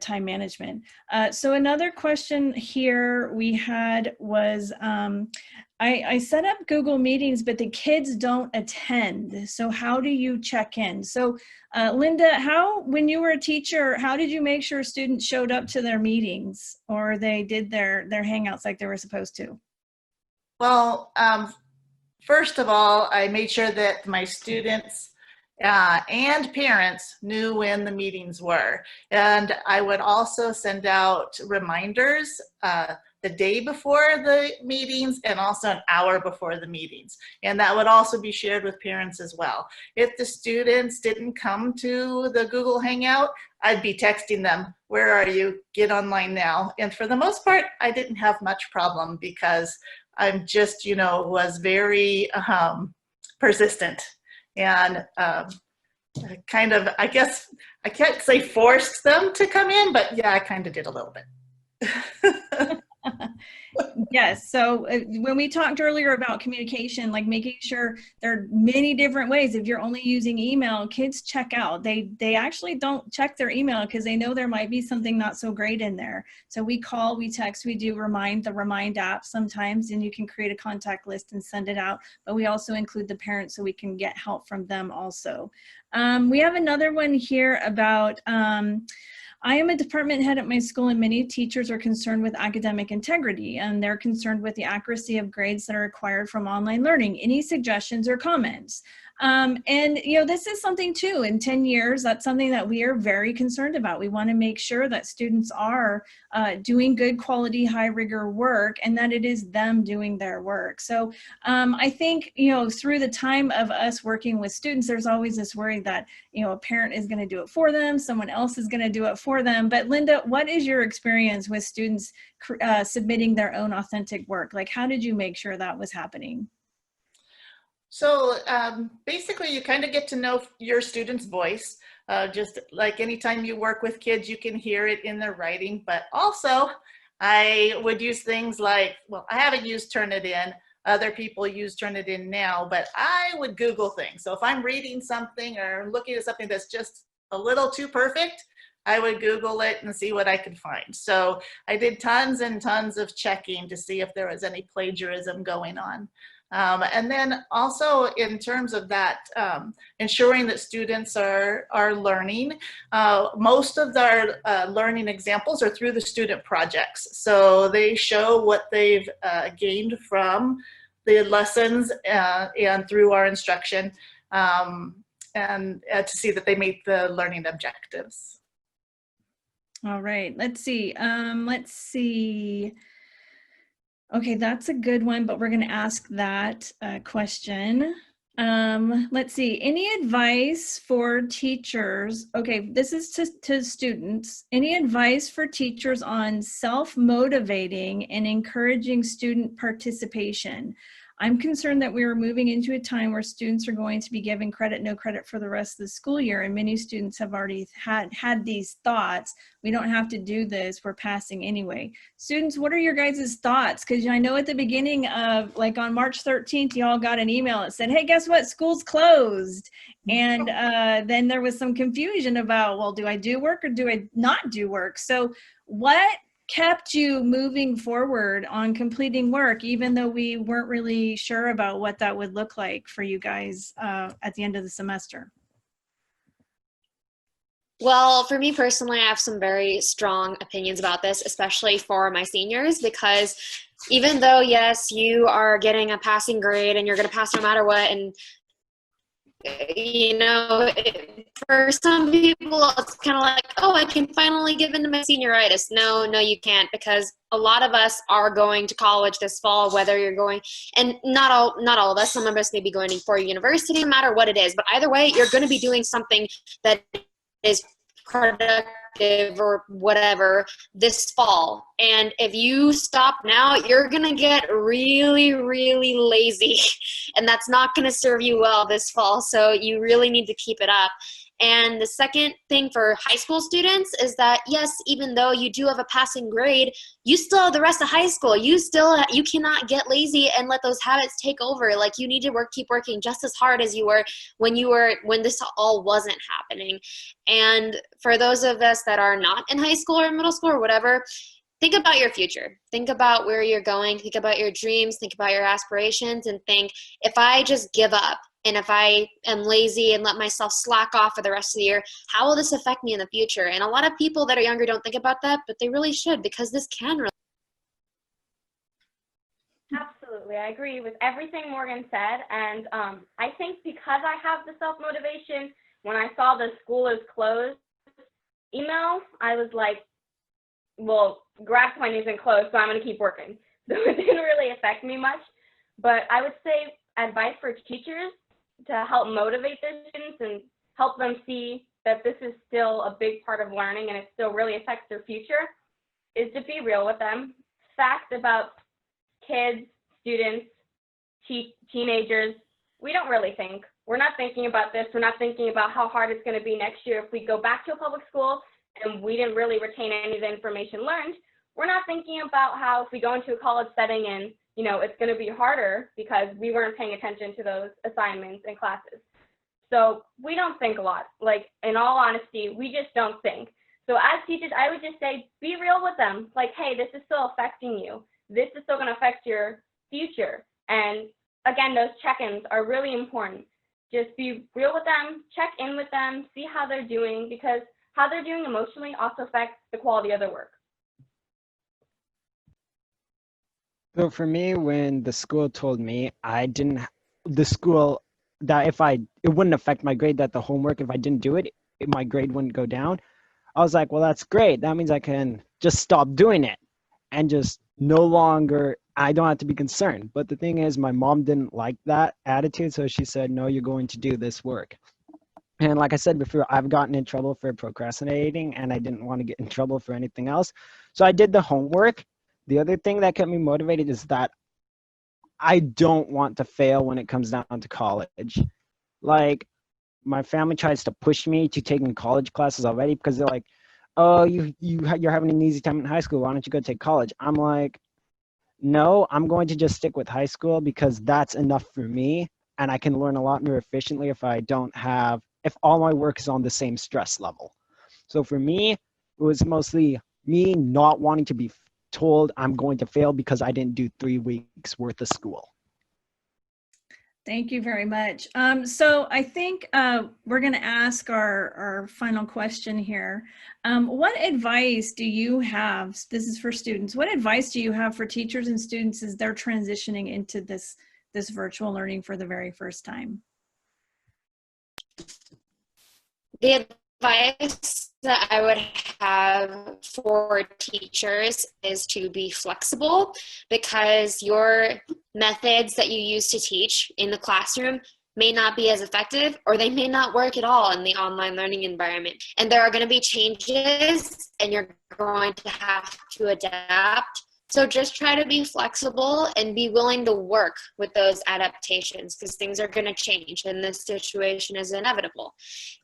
time management. So another question here we had was, I set up Google Meetings, but the kids don't attend. So how do you check in? So Linda, when you were a teacher, how did you make sure students showed up to their meetings, or they did their hangouts like they were supposed to? Well, first of all, I made sure that my students and parents knew when the meetings were. And I would also send out reminders the day before the meetings and also an hour before the meetings. And that would also be shared with parents as well. If the students didn't come to the Google Hangout, I'd be texting them, "Where are you? Get online now." And for the most part, I didn't have much problem, because I'm just, you know, was very persistent. And kind of, I guess, I can't say forced them to come in, but yeah, I kind of did a little bit. Yes. So when we talked earlier about communication, like making sure there are many different ways. If you're only using email, kids check out. They actually don't check their email because they know there might be something not so great in there. So we call, we text, we do the Remind app sometimes, and you can create a contact list and send it out. But we also include the parents so we can get help from them also. We have another one here about, I am a department head at my school, and many teachers are concerned with academic integrity, and they're concerned with the accuracy of grades that are required from online learning. Any suggestions or comments? And, you know, this is something too, in 10 years, that's something that we are very concerned about. We want to make sure that students are doing good quality, high rigor work, and that it is them doing their work. So I think, you know, through the time of us working with students, there's always this worry that, you know, a parent is going to do it for them, someone else is going to do it for them. But Linda, what is your experience with students submitting their own authentic work? Like, how did you make sure that was happening? So basically, you kind of get to know your student's voice. Just like anytime you work with kids, you can hear it in their writing. But also, I would use things like, well, I haven't used Turnitin. Other people use Turnitin now, but I would Google things. So if I'm reading something or looking at something that's just a little too perfect, I would Google it and see what I could find. So I did tons and tons of checking to see if there was any plagiarism going on. And then also in terms of that, ensuring that students are learning, most of their learning examples are through the student projects. So they show what they've gained from the lessons and through our instruction, and to see that they meet the learning objectives. All right, let's see. Okay, that's a good one, but we're going to ask that question. Let's see. Any advice for teachers? Okay, this is to students. Any advice for teachers on self-motivating and encouraging student participation? I'm concerned that we are moving into a time where students are going to be given credit, no credit for the rest of the school year, and many students have already had these thoughts. We don't have to do this. We're passing anyway. Students, what are your guys' thoughts? Because I know at the beginning of, like on March 13th, you all got an email that said, hey, guess what? School's closed. And then there was some confusion about, well, do I do work or do I not do work? So what kept you moving forward on completing work, even though we weren't really sure about what that would look like for you guys at the end of the semester? Well, for me personally, I have some very strong opinions about this, especially for my seniors, because even though, yes, you are getting a passing grade and you're going to pass no matter what, and for some people, it's kind of like, oh, I can finally give in to my senioritis. No, you can't, because a lot of us are going to college this fall, whether you're going, and not all of us, some of us may be going for university, no matter what it is, but either way, you're going to be doing something that is productive or whatever this fall. And if you stop now, you're gonna get really, really lazy, and that's not gonna serve you well this fall. So you really need to keep it up. And the second thing for high school students is that, yes, even though you do have a passing grade, you still have the rest of high school. You cannot get lazy and let those habits take over. Like, you need to keep working just as hard as you were when this all wasn't happening. And for those of us that are not in high school or middle school or whatever, think about your future. Think about where you're going. Think about your dreams. Think about your aspirations, and think, if I just give up and if I am lazy and let myself slack off for the rest of the year, how will this affect me in the future? And a lot of people that are younger don't think about that, but they really should, because this can really. Absolutely. I agree with everything Morgan said. And I think because I have the self-motivation, when I saw the school is closed email, I was like, well, grad point isn't closed, so I'm going to keep working. So it didn't really affect me much. But I would say advice for teachers to help motivate their students and help them see that this is still a big part of learning and it still really affects their future is to be real with them. Fact about kids, students, teenagers, we don't really think. We're not thinking about this. We're not thinking about how hard it's going to be next year if we go back to a public school and we didn't really retain any of the information learned. We're not thinking about how if we go into a college setting and it's going to be harder because we weren't paying attention to those assignments and classes. So we don't think a lot. Like, in all honesty, we just don't think. So as teachers, I would just say, be real with them. Like, hey, this is still affecting you. This is still going to affect your future. And again, those check-ins are really important. Just be real with them, check in with them, see how they're doing, because how they're doing emotionally also affects the quality of their work. So for me, when the school told me it wouldn't affect my grade, that the homework, if I didn't do it, my grade wouldn't go down. I was like, well, that's great. That means I can just stop doing it and just I don't have to be concerned. But the thing is, my mom didn't like that attitude. So she said, no, you're going to do this work. And like I said before, I've gotten in trouble for procrastinating, and I didn't want to get in trouble for anything else. So I did the homework. The other thing that kept me motivated is that I don't want to fail when it comes down to college. Like, my family tries to push me to taking college classes already because they're like, oh, you're having an easy time in high school. Why don't you go take college? I'm like, no, I'm going to just stick with high school because that's enough for me. And I can learn a lot more efficiently if all my work is on the same stress level. So for me, it was mostly me not wanting to be told I'm going to fail because I didn't do 3 weeks worth of school. Thank you very much. So I think we're going to ask our final question here. What advice do you have? This is for students. What advice do you have for teachers and students as they're transitioning into this virtual learning for the very first time? The advice that I would have for teachers is to be flexible, because your methods that you use to teach in the classroom may not be as effective, or they may not work at all in the online learning environment. And there are going to be changes, and you're going to have to adapt. So just try to be flexible and be willing to work with those adaptations, because things are going to change and this situation is inevitable.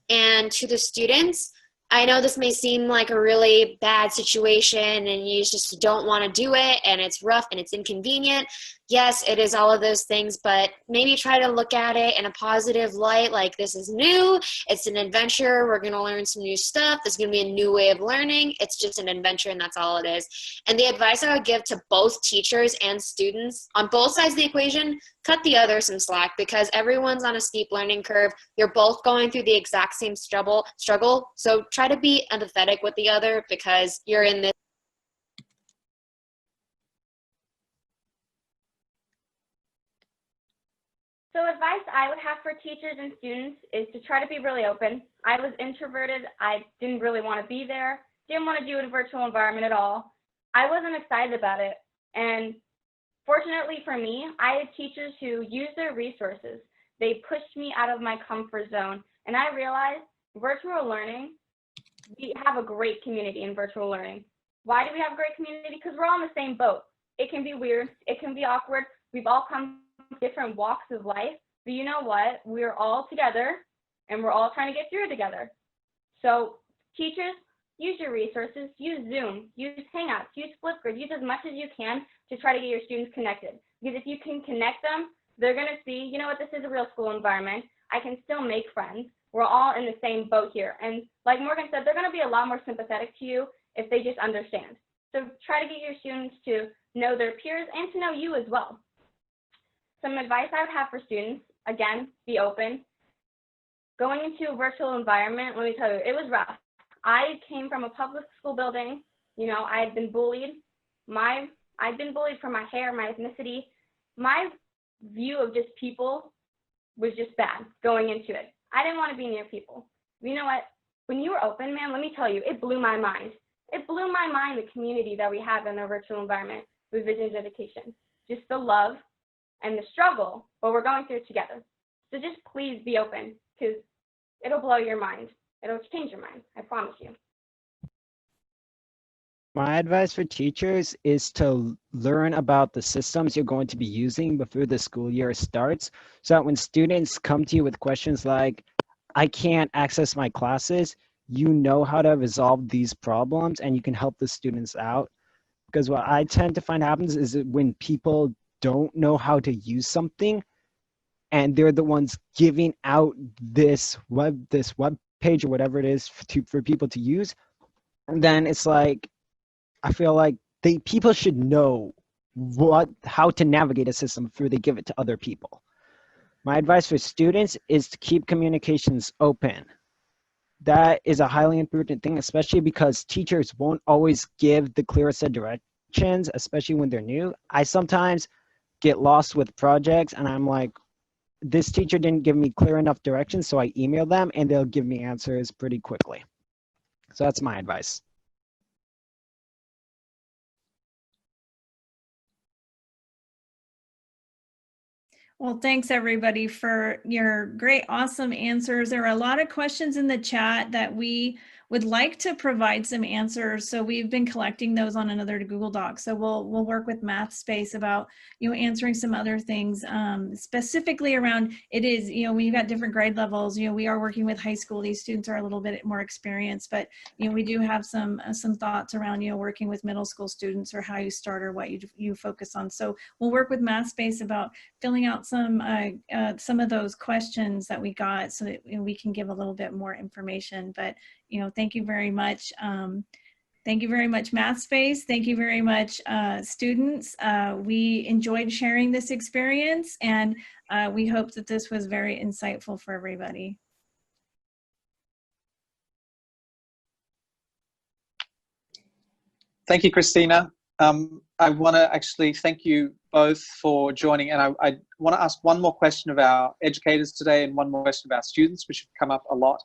And to the students, I know this may seem like a really bad situation and you just don't want to do it and it's rough and it's inconvenient. Yes, it is all of those things, but maybe try to look at it in a positive light, like this is new, it's an adventure, we're going to learn some new stuff, there's going to be a new way of learning, it's just an adventure and that's all it is. And the advice I would give to both teachers and students on both sides of the equation, cut the other some slack, because everyone's on a steep learning curve. You're both going through the exact same struggle. So try to be empathetic with the other, because you're in this. So advice I would have for teachers and students is to try to be really open. I was introverted. I didn't really want to be there. Didn't want to do it in a virtual environment at all. I wasn't excited about it. And fortunately for me, I had teachers who used their resources. They pushed me out of my comfort zone. And I realized virtual learning, we have a great community in virtual learning. Why do we have a great community? Because we're all in the same boat. It can be weird. It can be awkward. We've all come from different walks of life. But you know what? We're all together, and we're all trying to get through it together. So teachers, use your resources. Use Zoom. Use Hangouts. Use Flipgrid. Use as much as you can to try to get your students connected. Because if you can connect them, they're going to see, you know what, this is a real school environment. I can still make friends. We're all in the same boat here. And like Morgan said, they're going to be a lot more sympathetic to you if they just understand. So try to get your students to know their peers and to know you as well. Some advice I would have for students, again, be open. Going into a virtual environment, let me tell you, it was rough. I came from a public school building. You know, I had been bullied. I'd been bullied for my hair, my ethnicity. My view of just people was just bad going into it. I didn't want to be near people. You know what? When you were open, man, let me tell you, it blew my mind. It blew my mind, the community that we have in our virtual environment with Visions Education. Just the love and the struggle, but we're going through it together. So just please be open, because it'll blow your mind. It'll change your mind, I promise you. My advice for teachers is to learn about the systems you're going to be using before the school year starts, so that when students come to you with questions like, I can't access my classes, you know how to resolve these problems and you can help the students out. Because what I tend to find happens is that when people don't know how to use something and they're the ones giving out this web page or whatever it is for people to use, and then it's like, I feel like people should know how to navigate a system before they give it to other people. My advice for students is to keep communications open. That is a highly important thing, especially because teachers won't always give the clearest of directions, especially when they're new. I sometimes get lost with projects and I'm like, this teacher didn't give me clear enough directions, so I email them and they'll give me answers pretty quickly. So that's my advice. Well, thanks everybody for your great, awesome answers. There are a lot of questions in the chat that we would like to provide some answers. So we've been collecting those on another Google Doc. So we'll work with Mathspace about, answering some other things, specifically around it is, we've got different grade levels. We are working with high school. These students are a little bit more experienced, but we do have some thoughts around, working with middle school students or how you start or what you focus on. So we'll work with Mathspace about filling out some of those questions that we got so that we can give a little bit more information. But thank you very much. Thank you very much, Mathspace. Thank you very much, students. We enjoyed sharing this experience, and we hope that this was very insightful for everybody. Thank you, Christina. I want to actually thank you both for joining, and I want to ask one more question of our educators today and one more question of our students, which have come up a lot.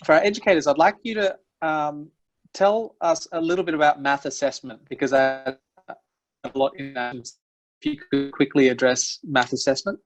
For our educators, I'd like you to tell us a little bit about math assessment, because I have a lot in that. If you could quickly address math assessment.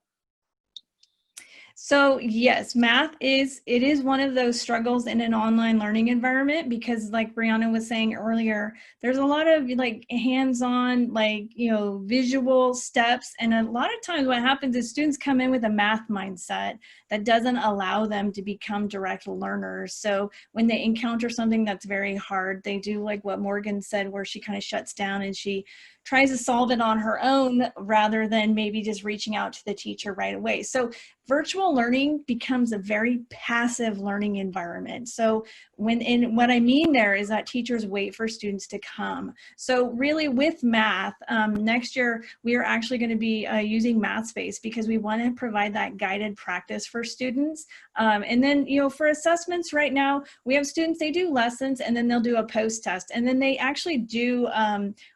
So yes, math is one of those struggles in an online learning environment, because like Brianna was saying earlier, there's a lot of like hands-on, like, you know, visual steps. And a lot of times what happens is students come in with a math mindset that doesn't allow them to become direct learners. So when they encounter something that's very hard, they do like what Morgan said, where she kind of shuts down and she tries to solve it on her own rather than maybe just reaching out to the teacher right away. So virtual learning becomes a very passive learning environment. So what I mean there is that teachers wait for students to come. So really with math, next year, we are actually going to be using Mathspace, because we want to provide that guided practice for students. And then, you know, for assessments right now, we have students, they do lessons and then they'll do a post test. And then they actually do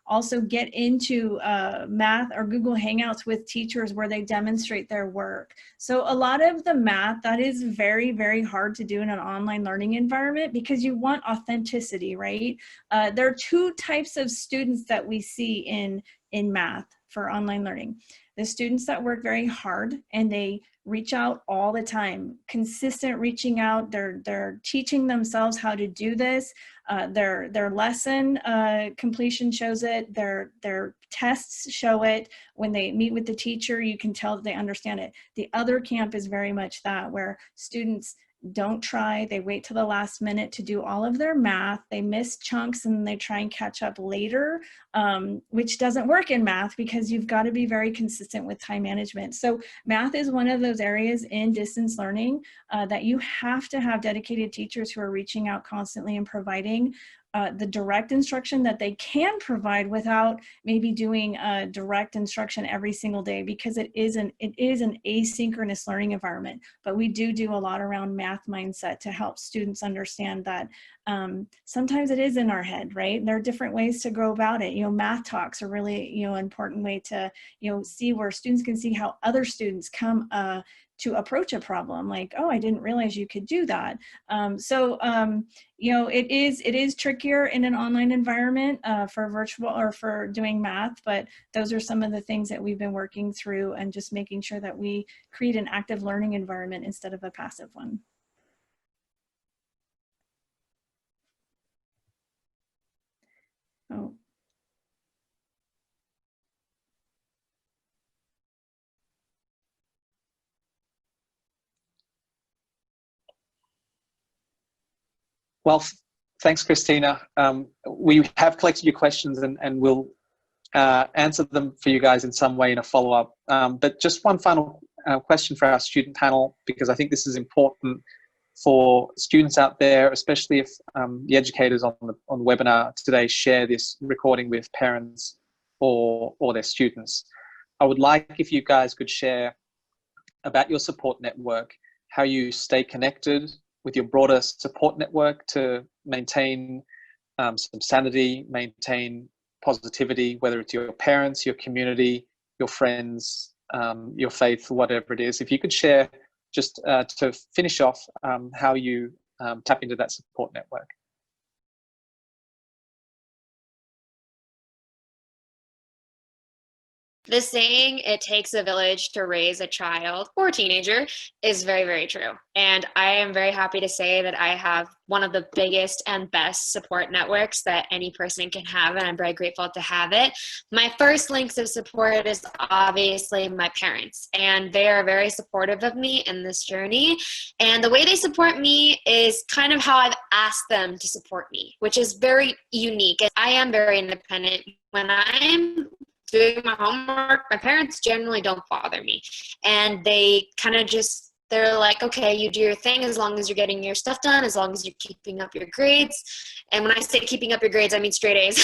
also get into math or Google Hangouts with teachers where they demonstrate their work. So a lot of the math, that is very, very hard to do in an online learning environment, because you want authenticity, right? There are two types of students that we see in math for online learning. The students that work very hard and they reach out all the time, consistent reaching out, they're teaching themselves how to do this. Their lesson completion shows it, their tests show it. When they meet with the teacher, you can tell that they understand it. The other camp is very much that, where students don't try, they wait till the last minute to do all of their math, they miss chunks and they try and catch up later, which doesn't work in math, because you've got to be very consistent with time management. So math is one of those areas in distance learning that you have to have dedicated teachers who are reaching out constantly and providing the direct instruction that they can provide without maybe doing direct instruction every single day, because it is an asynchronous learning environment. But we do a lot around math mindset to help students understand that sometimes it is in our head, right? There are different ways to go about it. You know, math talks are really, you know, an important way to, you know, see where students can see how other students come to approach a problem, like, oh, I didn't realize you could do that. You know, it is trickier in an online environment for virtual or for doing math, but those are some of the things that we've been working through, and just making sure that we create an active learning environment instead of a passive one. Oh. Well, thanks, Christina. We have collected your questions and we'll answer them for you guys in some way in a follow-up. But just one final question for our student panel, because I think this is important for students out there, especially if the educators on the webinar today share this recording with parents or their students. I would like if you guys could share about your support network, how you stay connected with your broader support network to maintain some sanity, maintain positivity, whether it's your parents, your community, your friends, your faith, whatever it is. If you could share, just to finish off, how you tap into that support network. The saying, it takes a village to raise a child or teenager, is very, very true. And I am very happy to say that I have one of the biggest and best support networks that any person can have, and I'm very grateful to have it. My first links of support is obviously my parents, and they are very supportive of me in this journey. And the way they support me is kind of how I've asked them to support me, which is very unique. I am very independent. When I'm doing my homework, my parents generally don't bother me, and they kind of just, they're like, okay, you do your thing as long as you're getting your stuff done, as long as you're keeping up your grades. And when I say keeping up your grades, I mean straight A's.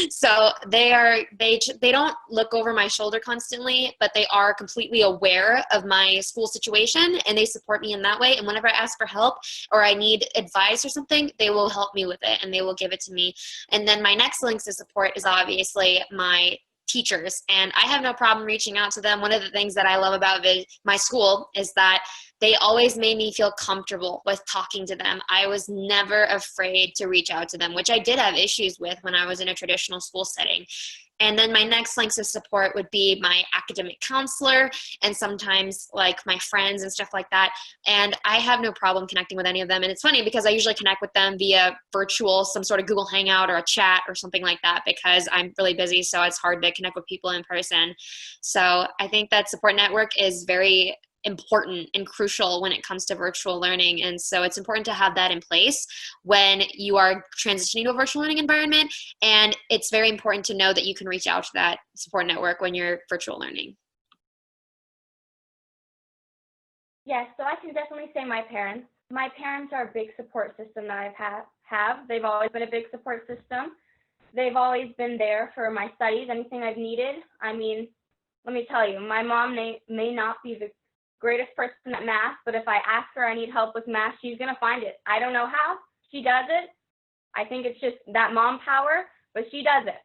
So they don't look over my shoulder constantly, but they are completely aware of my school situation, and they support me in that way. And whenever I ask for help or I need advice or something, they will help me with it and they will give it to me. And then my next links of support is obviously my teachers, and I have no problem reaching out to them. One of the things that I love about my school is that they always made me feel comfortable with talking to them. I was never afraid to reach out to them, which I did have issues with when I was in a traditional school setting. And then my next links of support would be my academic counselor and sometimes like my friends and stuff like that. And I have no problem connecting with any of them. And it's funny because I usually connect with them via virtual, some sort of Google Hangout or a chat or something like that, because I'm really busy. So it's hard to connect with people in person. So I think that support network is very important and crucial when it comes to virtual learning. And so it's important to have that in place when you are transitioning to a virtual learning environment. And it's very important to know that you can reach out to that support network when you're virtual learning. Yes, so I can definitely say my parents. My parents are a big support system that I've have. They've always been a big support system. They've always been there for my studies, anything I've needed. I mean, let me tell you, my mom may not be the greatest person at math, but if I ask her I need help with math, she's gonna find it. I don't know how, she does it. I think it's just that mom power, but she does it.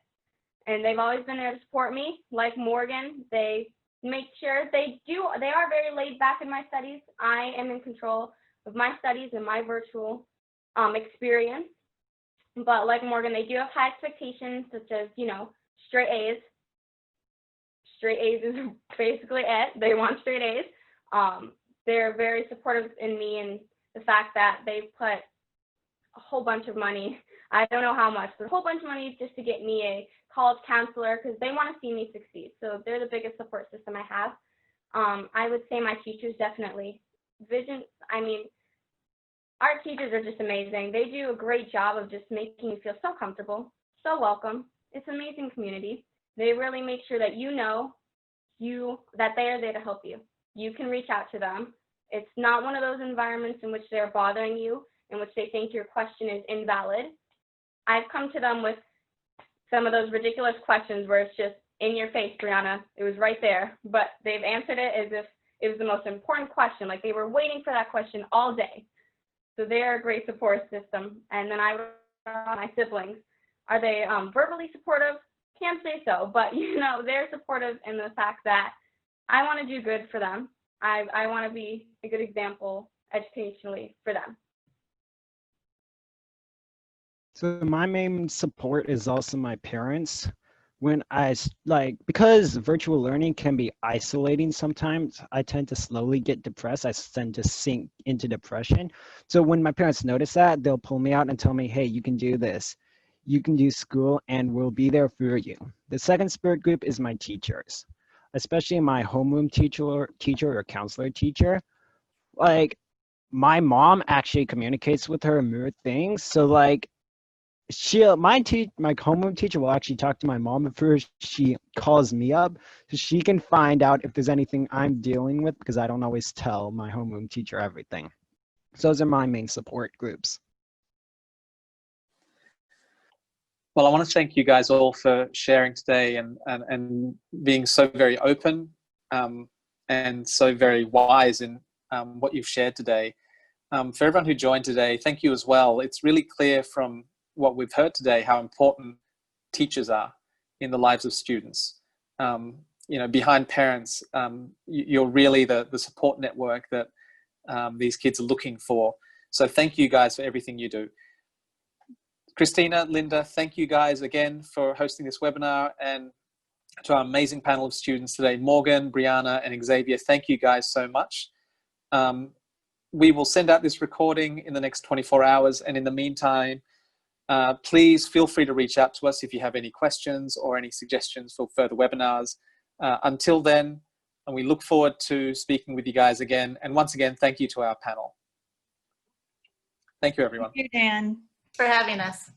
And they've always been there to support me. Like Morgan, they make sure they are very laid back in my studies. I am in control of my studies and my virtual experience. But like Morgan, they do have high expectations, such as, you know, straight A's. Straight A's is basically it. They want straight A's. They're very supportive in me and the fact that they put a whole bunch of money, I don't know how much, but a whole bunch of money just to get me a college counselor because they want to see me succeed. So they're the biggest support system I have. I would say my teachers definitely. I mean, our teachers are just amazing. They do a great job of just making you feel so comfortable, so welcome. It's an amazing community. They really make sure that you know that they are there to help you. You can reach out to them. It's not one of those environments in which they're bothering you, in which they think your question is invalid. I've come to them with some of those ridiculous questions where it's just in your face, Brianna. It was right there, but they've answered it as if it was the most important question, like they were waiting for that question all day. So they're a great support system. And then my siblings, are they verbally supportive? Can't say so, but you know, they're supportive in the fact that I want to do good for them. I want to be a good example educationally for them. So my main support is also my parents. When because virtual learning can be isolating sometimes, I tend to slowly get depressed. I tend to sink into depression. So when my parents notice that, they'll pull me out and tell me, hey, you can do this. You can do school and we'll be there for you. The second support group is my teachers, especially my homeroom teacher or counselor teacher. Like my mom actually communicates with her and mirror things. So like my homeroom teacher will actually talk to my mom before she calls me up, so she can find out if there's anything I'm dealing with, because I don't always tell my homeroom teacher everything. So those are my main support groups. Well, I want to thank you guys all for sharing today and being so very open and so very wise in what you've shared today. For everyone who joined today, thank you as well. It's really clear from what we've heard today how important teachers are in the lives of students. You know, behind parents, you're really the support network that these kids are looking for. So thank you guys for everything you do. Christina, Linda, thank you guys again for hosting this webinar, and to our amazing panel of students today, Morgan, Brianna, and Xavier, thank you guys so much. We will send out this recording in the next 24 hours, and in the meantime, please feel free to reach out to us if you have any questions or any suggestions for further webinars. Until then, and we look forward to speaking with you guys again. And once again, thank you to our panel. Thank you, everyone. Thank you, Dan. For having us.